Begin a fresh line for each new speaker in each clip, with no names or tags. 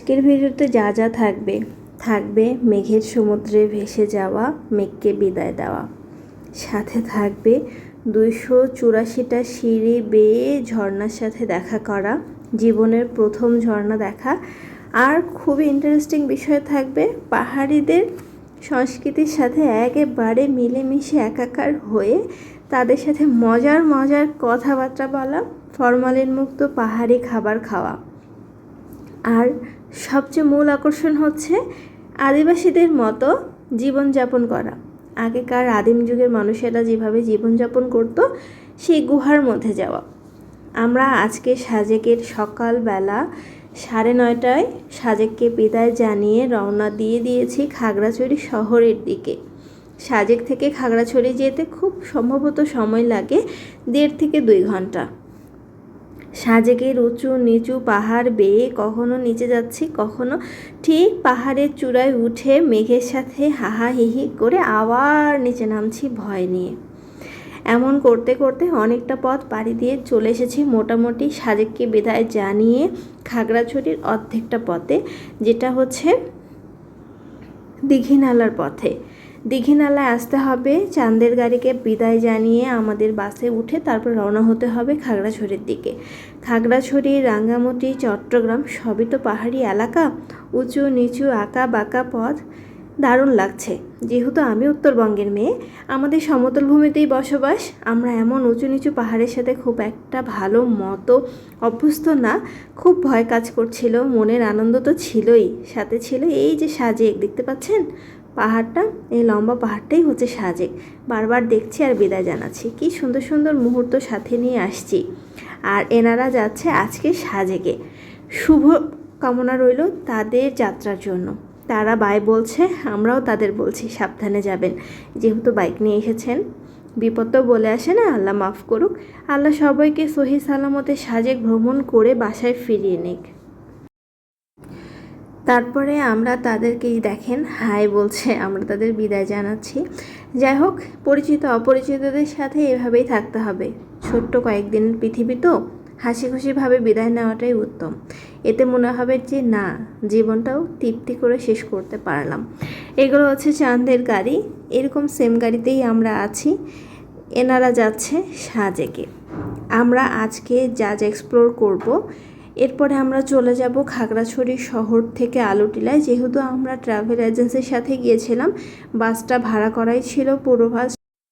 আজকের ভিডিওতে যা যা থাকবে থাকবে মেঘের সমুদ্রে ভেসে যাওয়া, মেঘকে বিদায় দেওয়া, সাথে থাকবে 284টা সিঁড়ি বেয়ে ঝর্ণার সাথে দেখা করা, জীবনের প্রথম ঝর্ণা দেখা। আর খুবই ইন্টারেস্টিং বিষয় থাকবে পাহাড়িদের সংস্কৃতির সাথে একেবারে মিলেমিশে একাকার হয়ে তাদের সাথে মজার মজার কথাবার্তা বলা, ফরমালিন মুক্ত পাহাড়ি খাবার খাওয়া। আর সবচেয়ে মূল আকর্ষণ হচ্ছে আদিবাসীদের মতো জীবনযাপন করা। আগেকার আদিম যুগের মানুষেরা যেভাবে জীবনযাপন করত সেই গুহার মধ্যে যাওয়া। আমরা আজকে সাজেকের সকালবেলা 9:30টায় সাজেককে বিদায় জানিয়ে রওনা দিয়ে দিয়েছি খাগড়াছড়ি শহরের দিকে। সাজেক থেকে খাগড়াছড়ি যেতে খুব সম্ভবত সময় লাগে 1.5 থেকে 2 ঘন্টা। সাজেকের উঁচু নিচু পাহাড় বেয়ে কখনো নিচে যাচ্ছি, কখনো ঠিক পাহাড়ের চূড়ায় উঠে মেঘের সাথে হাহাহিহি করে আবার নিচে নামছি ভয় নিয়ে। এমন করতে করতে অনেকটা পথ পাড়ি দিয়ে চলে এসেছি মোটামুটি সাজেককে বিদায় জানিয়ে খাগড়াছড়ির অর্ধেকটা পথে, যেটা হচ্ছে দীঘিনালার পথে। দীঘিনালায় আসতে হবে, চাঁদের গাড়িকে বিদায় জানিয়ে আমাদের বাসে উঠে তারপর রওনা হতে হবে খাগড়াছড়ির দিকে। খাগড়াছড়ি, রাঙ্গামাটি, চট্টগ্রাম সবই তো পাহাড়ি এলাকা, উঁচু নিচু আঁকা বাঁকা পথ। দারুণ লাগছে। যেহেতু আমি উত্তরবঙ্গের মেয়ে, আমাদের সমতল ভূমিতেই বসবাস, আমরা এমন উঁচু নিচু পাহাড়ের সাথে খুব একটা ভালো মতো অভ্যস্ত না। খুব ভয় কাজ করছিল, মনের আনন্দ তো ছিলই, সাথে ছিল এই যে সাজেক দেখতে পাচ্ছেন পাহাড়টা, এই লম্বা পাহাড়টাই হচ্ছে সাজেক। বারবার দেখছি আর বিদায় জানাচ্ছি। কি সুন্দর সুন্দর মুহূর্ত সাথে নিয়ে আসছি। আর এনারা যাচ্ছে আজকে সাজেকে, শুভ কামনা রইল তাদের যাত্রার জন্য। তারা বাই বলছে, আমরাও তাদের বলছি সাবধানে যাবেন। যেহেতু বাইক নিয়ে এসেছেন, বিপদ তো বলে আসে না, আল্লাহ মাফ করুক। আল্লাহ সবাইকে সহি সালামতে সাজেক ভ্রমণ করে বাসায় ফিরিয়ে নিক। তারপরে আমরা তাদেরকেই দেখেন হাই বলছে, আমরা তাদের বিদায় জানাচ্ছি। যাই হোক, পরিচিত অপরিচিতদের সাথে এভাবেই থাকতে হবে। ছোট্ট কয়েকদিনের পৃথিবী তো, হাসি খুশিভাবে বিদায় নেওয়াটাই উত্তম। এতে মনে হবে যে না, জীবনটাও তৃপ্তি করে শেষ করতে পারলাম। এগুলো হচ্ছে চাঁদের গাড়ি, এরকম সেম গাড়িতেই আমরা আছি। এনারা যাচ্ছে সাজেকে। আমরা আজকে যা যা এক্সপ্লোর করব, এরপরে আমরা চলে যাব খাগড়াছড়ি শহর থেকে আলুটিলায়। যেহেতু আমরা ট্রাভেল এজেন্সির সাথে গিয়েছিলাম, বাসটা ভাড়া করাই ছিল পূর্বভাস,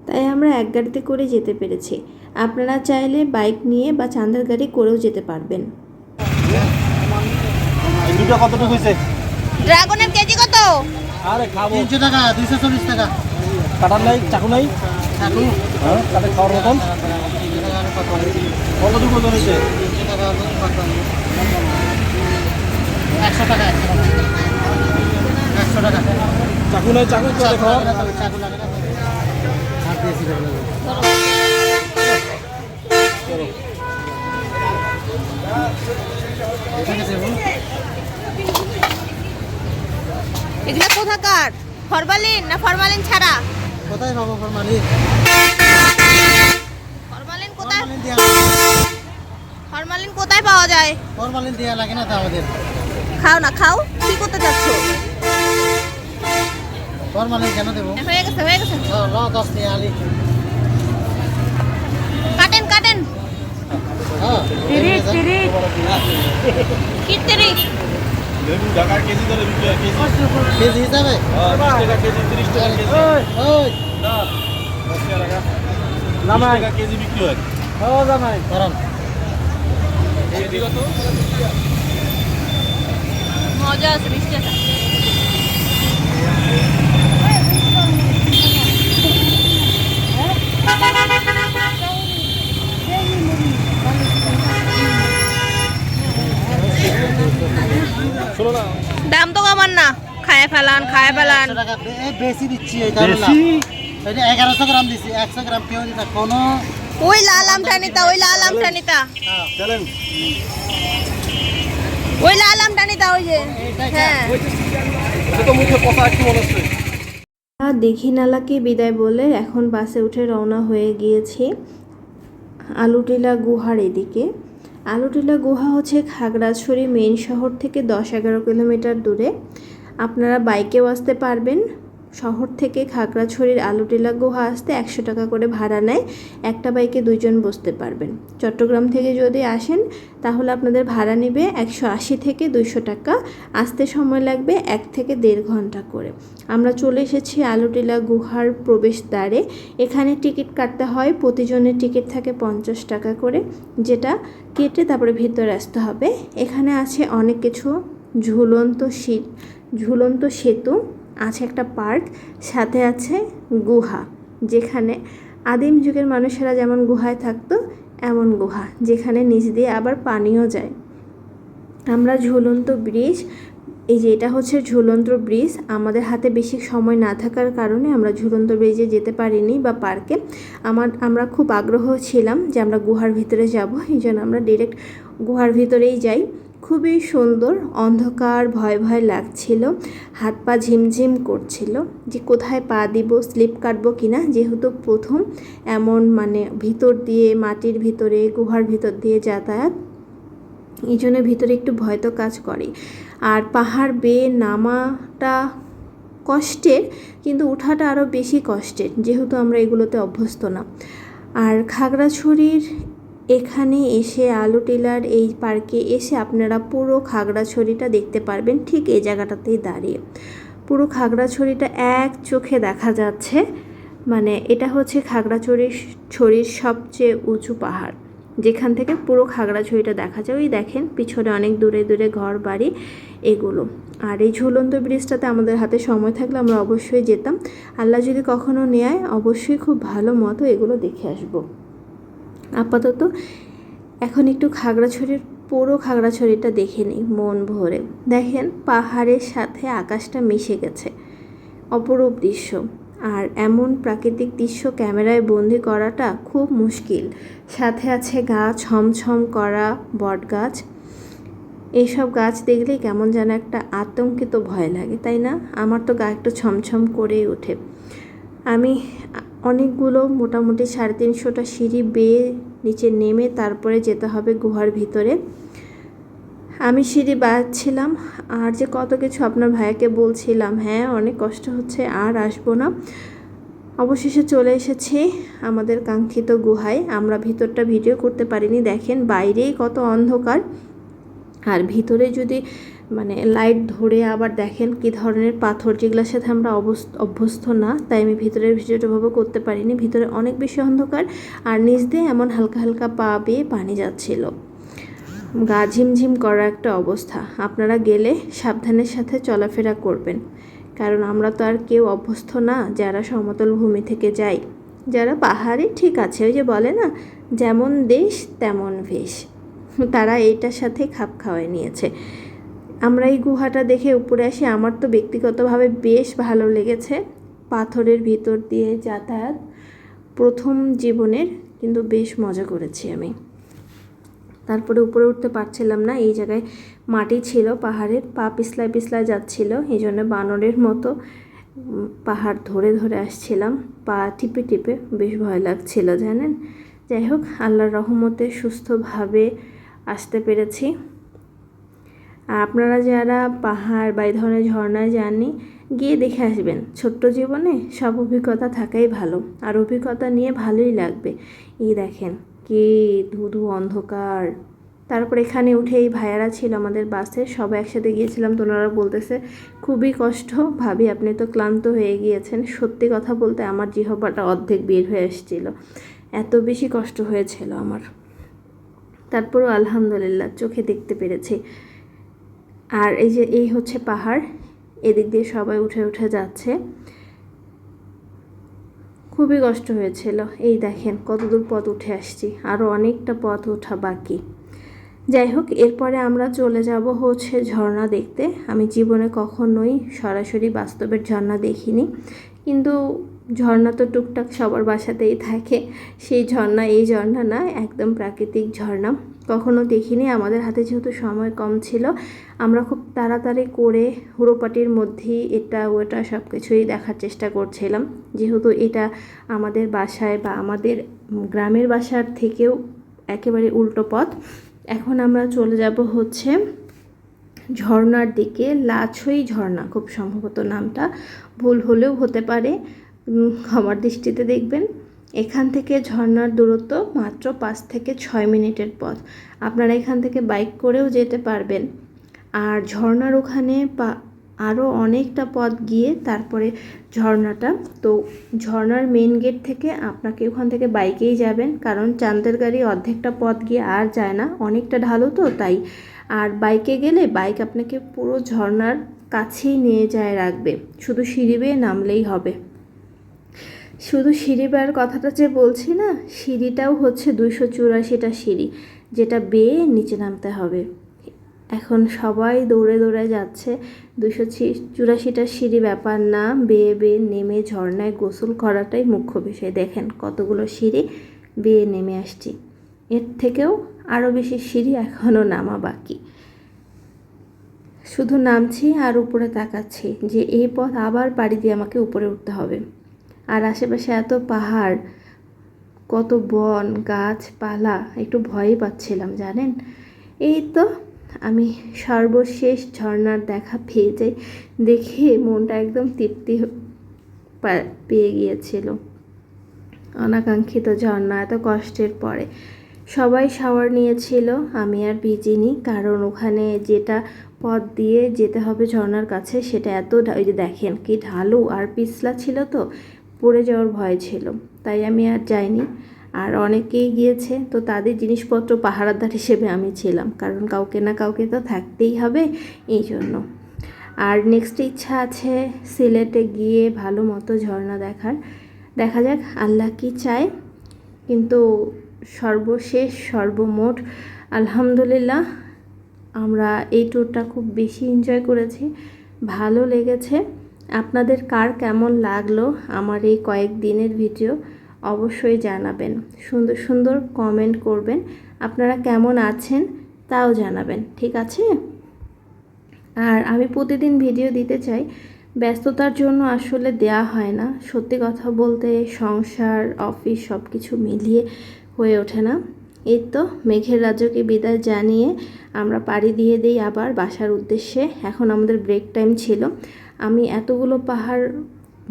তাই আমরা এক গাড়িতে করে যেতে পেরেছি। আপনারা চাইলে বাইক নিয়ে বা চাঁদের গাড়ি করেও যেতে পারবেন।
ড্রাগনের কেজি কত?
আরে খাবো
300 টাকা, 240 টাকা।
কাটার নাই, চাকু নাই,
চাকু
হ্যাঁ কাটে খাওয়ার মতন।
300 টাকা কত?
কতটুকু ওজন হয়েছে?
300 টাকা কত? 100 টাকা, 100 টাকা।
চাকু নাই, চাকু করে খাওয়া।
চাকু লাগে না, হাত দিয়েছি বলে।
এগুলা কোথাকার? ফরমালিন না ফরমালিন ছাড়া?
কোথায় পাবো ফরমালিন?
ফরমালিন কোথায়?
ফরমালিন
ফরমালিন কোথায় পাওয়া যায়?
ফরমালিন দেওয়া লাগে না তো আমাদের।
খাও না খাও, কি করতে যাচ্ছ?
ফরমালিন কেন দেবো?
হয়ে গেছে হয়ে গেছে,
10 টাকা আলি।
কাটেন কাটেন।
হ্যাঁ,
কি তিরিশ?
লেবু ঢাকার কেজি ধরে বিক্রি হয়,
কেজি হিসাবে?
20 টাকা কেজি, 30 টাকা কেজি।
ওই
না 10 টাকা, 20 টাকা কেজি বিক্রি হয়।
করান।
কেজি কত?
মজা আছে, 20 টাকা।
শোনো না,
দাম তো কমান না, খায় ফেলান খায় ফেলান।
100 টাকা বেশি দিচ্ছি, এই কারণে না। এটা 1100 গ্রাম দিচ্ছি, 100 গ্রাম কেউ দিতা কোনো।
ওই লাল আমটা নিতা, ওই লাল আমটা নিতা,
চলেন।
ওই লাল আমটা নিতা, ওই যে হ্যাঁ।
এটা তো মুখে কথা একটু মনে হচ্ছে।
দীঘিনালাকে বিদায় বলে এখন বাসে উঠে রওনা হয়ে গিয়েছি আলুটিলা গুহার এদিকে। আলুটিলা গুহা হচ্ছে খাগড়াছড়ি মেইন শহর থেকে 10-11 কিলোমিটার দূরে। আপনারা বাইকেও আসতে পারবেন। শহর থেকে খাগড়াছড়ির আলুটিলা গুহা আসতে 100 টাকা করে ভাড়া নেয়। একটা বাইকে 2 জন বসতে পারবেন। চট্টগ্রাম থেকে যদি আসেন তাহলে আপনাদের ভাড়া নেবে 180 থেকে 200 টাকা। আসতে সময় লাগবে 1 থেকে 1.5 ঘন্টা করে। আমরা চলে এসেছি আলুটিলা গুহার প্রবেশদ্বারে। এখানে টিকিট কাটতে হয়, প্রতিজনের টিকিট থাকে 50 টাকা করে, যেটা কেটে তারপরে ভিতরে আসতে হবে। এখানে আছে অনেক কিছু, ঝুলন্ত সেতু আছে, একটা পার্ক, সাথে আছে গুহা, যেখানে আদিম যুগের মানুষেরা যেমন গুহায় থাকতো এমন গুহা, যেখানে নিচ দিয়ে আবার পানিও যায়। আমরা ঝুলন্ত ব্রিজ, এই যে এটা হচ্ছে ঝুলন্ত ব্রিজ। আমাদের হাতে বেশি সময় না থাকার কারণে আমরা ঝুলন্ত ব্রিজে যেতে পারিনি বা পার্কে। আমরা খুব আগ্রহ ছিলাম যে আমরা গুহার ভিতরে যাব, এই জন্য আমরা ডিরেক্ট গুহার ভিতরেই যাই। খুবই সুন্দর, অন্ধকার, ভয় ভয় লাগছিল, হাত পা ঝিমঝিম করছিল যে কোথায় পা দিব, স্লিপ কাটবো কিনা, যেহেতু প্রথম এমন মানে ভিতর দিয়ে, মাটির ভিতরে, গুহার ভিতর দিয়ে যাতায়াত, এই জন্য ভিতরে একটু ভয় তো কাজ করে। আর পাহাড় বেয়ে নামাটা কষ্টের, কিন্তু ওঠাটা আরও বেশি কষ্টের, যেহেতু আমরা এগুলোতে অভ্যস্ত না। আর খাগড়াছড়ির এখানে এসে, আলুটিলার এই পার্কে এসে আপনারা পুরো খাগড়াছড়িটা দেখতে পারবেন ঠিক এই জায়গাটাতেই দাঁড়িয়ে। পুরো খাগড়াছড়িটা এক চোখে দেখা যাচ্ছে। মানে এটা হচ্ছে খাগড়াছড়ির সবচেয়ে উঁচু পাহাড়, যেখান থেকে পুরো খাগড়াছড়িটা দেখা যায়। ওই দেখেন পিছনে অনেক দূরে দূরে ঘর বাড়ি এগুলো। আর এই ঝুলন্ত ব্রিজটাতে আমাদের হাতে সময় থাকলে আমরা অবশ্যই যেতাম। আল্লাহ যদি কখনো নেয় অবশ্যই খুব ভালো মতো এগুলো দেখে আসব। আপাতত এখন একটু পুরো খাগড়াছড়িটা দেখে নিই মন ভরে। দেখেন পাহাড়ের সাথে আকাশটা মিশে গেছে, অপরূপ দৃশ্য। আর এমন প্রাকৃতিক দৃশ্য ক্যামেরায় বন্দি করাটা খুব মুশকিল। সাথে আছে গাছ, ছমছম করা বট গাছ। এইসব গাছ দেখলেই কেমন যেন একটা আতঙ্কিত ভয় লাগে, তাই না? আমার তো গা একটু ছমছম করেই ওঠে। আমি অনেকগুলো, মোটামুটি 350টা সিঁড়ি বেয়ে নিচে নেমে তারপরে যেতে হবে গুহার ভিতরে। আমি সিঁড়ি বাড়ছিলাম আর যে কত কিছু আপনার ভাইয়াকে বলছিলাম, হ্যাঁ অনেক কষ্ট হচ্ছে, আর আসবো না। অবশেষে চলে এসেছি আমাদের কাঙ্ক্ষিত গুহায়। আমরা ভিতরটা ভিডিও করতে পারিনি, দেখেন বাইরেই কত অন্ধকার, আর ভিতরে যদি মানে লাইট ধরে আবার দেখেন কি ধরনের পাথর, যেগুলোর সাথে আমরা অভ্যস্ত না, তাই আমি ভিতরের ভিডিওটা ভাবে করতে পারিনি। ভিতরে অনেক বেশি অন্ধকার, আর নিচ দিয়ে এমন হালকা হালকা পা বেয়ে পানি যাচ্ছিল, গা ঝিমঝিম করা একটা অবস্থা। আপনারা গেলে সাবধানের সাথে চলাফেরা করবেন, কারণ আমরা তো আর কেউ অভ্যস্ত না যারা সমতল ভূমি থেকে যাই। যারা পাহাড়ে ঠিক আছে, ওই যে বলে না, যেমন দেশ তেমন ভেষ, তারা এইটার সাথে খাপ খাওয়াই নিয়েছে। আমরা এই গুহাটা দেখে উপরে আসি, আমার তো ব্যক্তিগতভাবে বেশ ভালো লেগেছে। পাথরের ভিতর দিয়ে যাতায়াত প্রথম জীবনের, কিন্তু বেশ মজা করেছি আমি। তারপরে উপরে উঠতে পারছিলাম না, এই জায়গায় মাটি ছিল পাহাড়ের, পা পিছলায় পিছলায় যাচ্ছিল, এই জন্য বানরের মতো পাহাড় ধরে ধরে আসছিলাম, পা টিপে টিপে, বেশ ভয় লাগছিল জানেন। যাই হোক, আল্লাহর রহমতে সুস্থভাবে আসতে পেরেছি। আর আপনারা যারা পাহাড় বা এই ধরনের ঝর্ণায় যাননি, গিয়ে দেখে আসবেন। ছোট্ট জীবনে সব অভিজ্ঞতা থাকাই ভালো, আর অভিজ্ঞতা নিয়ে ভালোই লাগবে। এই দেখেন কি ধুধু অন্ধকার। তারপর এখানে উঠে এই ভাইয়ারা ছিল আমাদের বাসে, সবাই একসাথে গিয়েছিলাম। তো ওনারা বলতেছে খুবই কষ্ট, ভাবি আপনি তো ক্লান্ত হয়ে গিয়েছেন। সত্যি কথা বলতে আমার জিহ্বাটা অর্ধেক বের হয়ে এসেছিল, এত বেশি কষ্ট হয়েছিল আমার। তারপরও আলহামদুলিল্লাহ চোখে দেখতে পেরেছি। আর এই হচ্ছে পাহাড়, এদিক দিয়ে সবাই উঠে উঠে যাচ্ছে, খুবই কষ্ট হয়েছিল। এই দেখেন কতদূর পথ উঠে আসছি, আরও অনেকটা পথ ওঠা বাকি। যাই হোক, এরপরে আমরা চলে যাব হচ্ছে ঝর্ণা দেখতে। আমি জীবনে কখনোই সরাসরি বাস্তবের ঝর্ণা দেখিনি, কিন্তু ঝর্ণা তো টুকটাক সবার বাসাতেই থাকে। সেই ঝর্ণা এই ঝর্ণা না, একদম প্রাকৃতিক ঝর্ণা, কখনো দেখিনি। আমাদের হাতে যেহেতু সময় কম ছিল, আমরা খুব তাড়াতাড়ি করে হুড়োপাটির মধ্যেই এটা ওটা সব কিছুই দেখার চেষ্টা করছিলাম, যেহেতু এটা আমাদের বাসায় বা আমাদের গ্রামের বাসার থেকেও একেবারে উল্টো পথ। এখন আমরা চলে যাব হচ্ছে ঝর্ণার দিকে। লাছই ঝর্ণা খুব সম্ভবত নামটা, ভুল হলেও হতে পারে, ক্ষমার দৃষ্টিতে দেখবেন। এখান থেকে ঝর্ণার দূরত্ব মাত্র 5 থেকে 6 মিনিটের পথ। আপনারা এখান থেকে বাইক করেও যেতে পারবেন। আর ঝর্ণার ওখানে আরও অনেকটা পথ গিয়ে তারপরে ঝর্ণাটা। তো ঝর্ণার মেন গেট থেকে আপনাকে ওখান থেকে বাইকেই যাবেন, কারণ চাঁদের গাড়ি অর্ধেকটা পথ গিয়ে আর যায় না, অনেকটা ঢালু তো তাই। আর বাইকে গেলে বাইক আপনাকে পুরো ঝর্ণার কাছেই নিয়ে যায় রাখবে, শুধু সিঁড়ি বেয়ে নামলেই হবে। শুধু সিঁড়ি বেয়ার কথাটা যে বলছি না, সিঁড়িটাও হচ্ছে 284টা সিঁড়ি, যেটা বেয়ে নিচে নামতে হবে। এখন সবাই দৌড়ে দৌড়ে যাচ্ছে, 284টা সিঁড়ি ব্যাপার না, বেয়ে বেয়ে নেমে ঝর্ণায় গোসল করাটাই মুখ্য বিষয়। দেখেন কতগুলো সিঁড়ি বেয়ে নেমে আসছি, এর থেকেও আরও বেশি সিঁড়ি এখনও নামা বাকি। শুধু নামছি আর উপরে তাকাচ্ছি যে এই পথ আবার পাড়ি দিয়ে আমাকে উপরে উঠতে হবে। আর আশেপাশে এত পাহাড়, কত বন গাছপালা, একটু ভয়ই পাচ্ছিলাম জানেন। এই তো আমি সর্বশেষ ঝর্ণার দেখা পেয়ে যাই, দেখে মনটা একদম তৃপ্তি পেয়ে গিয়েছিল। অনাকাঙ্ক্ষিত ঝর্ণা, এত কষ্টের পরে। সবাই শাওয়ার নিয়েছিল, আমি আর ভিজিনি, কারণ ওখানে যেটা পথ দিয়ে যেতে হবে ঝর্ণার কাছে সেটা এত ওই যে দেখেন কি ঢালু আর পিছলা ছিল, তো পড়ে যাওয়ার ভয় ছিল, তাই আমি আর যাইনি। আর অনেকেই গিয়েছে, তো তাদের জিনিসপত্র পাহারাদার হিসেবে আমি ছিলাম, কারণ কাউকে না কাউকে তো থাকতেই হবে এই জন্য। আর নেক্সট ইচ্ছা আছে সিলেটে গিয়ে ভালো মতো ঝর্ণা দেখার, দেখা যাক আল্লাহ কি চায়। কিন্তু সর্বশেষ সর্বমোট আলহামদুলিল্লাহ আমরা এই ট্যুরটা খুব বেশি এনজয় করেছি, ভালো লেগেছে। আপনাদের কার কেমন লাগলো আমার এই কয়েকদিনের ভিডিও অবশ্যই জানাবেন, সুন্দর সুন্দর কমেন্ট করবেন, আপনারা কেমন আছেন তাও জানাবেন, ঠিক আছে? আর আমি প্রতিদিন ভিডিও দিতে চাই, ব্যস্ততার জন্য আসলে দেয়া হয় না, সত্যি কথা বলতে সংসার অফিস সব কিছু মিলিয়ে হয়ে ওঠে না। এই তো মেঘের রাজ্যকে বিদায় জানিয়ে আমরা পাড়ি দিয়ে দিই আবার বাসার উদ্দেশ্যে। এখন আমাদের ব্রেক টাইম ছিল, আমি এতগুলো পাহাড়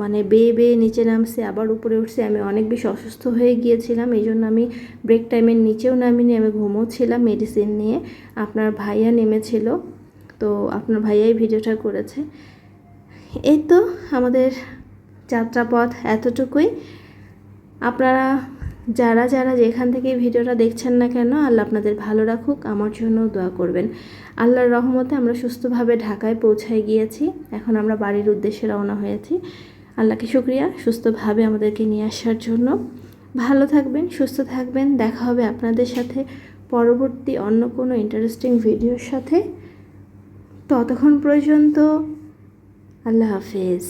মানে বেয়ে বেয়ে নিচে নামছি আবার উপরে উঠছি, আমি অনেক বেশি অসুস্থ হয়ে গিয়েছিলাম, এই জন্য আমি ব্রেক টাইমের নিচেও নামিনি, আমি ঘুমোচ্ছিলাম মেডিসিন নিয়ে। আপনার ভাইয়া নেমেছিল, তো আপনার ভাইয়াই ভিডিওটা করেছে। এই তো আমাদের যাত্রাপথ এতটুকুই। আপনারা যারা যারা যেখান থেকে ভিডিওটা দেখছেন না কেন, আল্লাহ আপনাদের ভালো রাখুক, আমার জন্য দোয়া করবেন। আল্লাহর রহমতে আমরা সুস্থভাবে ঢাকায় পৌঁছায় গিয়েছি, এখন আমরা বাড়ির উদ্দেশ্যে রওনা হয়েছি। আল্লাহকে শুকরিয়া সুস্থভাবে আমাদেরকে নিয়ে আসার জন্য। ভালো থাকবেন, সুস্থ থাকবেন, দেখা হবে আপনাদের সাথে পরবর্তী অন্য কোনো ইন্টারেস্টিং ভিডিওর সাথে। ততক্ষণ পর্যন্ত আল্লাহ হাফেজ।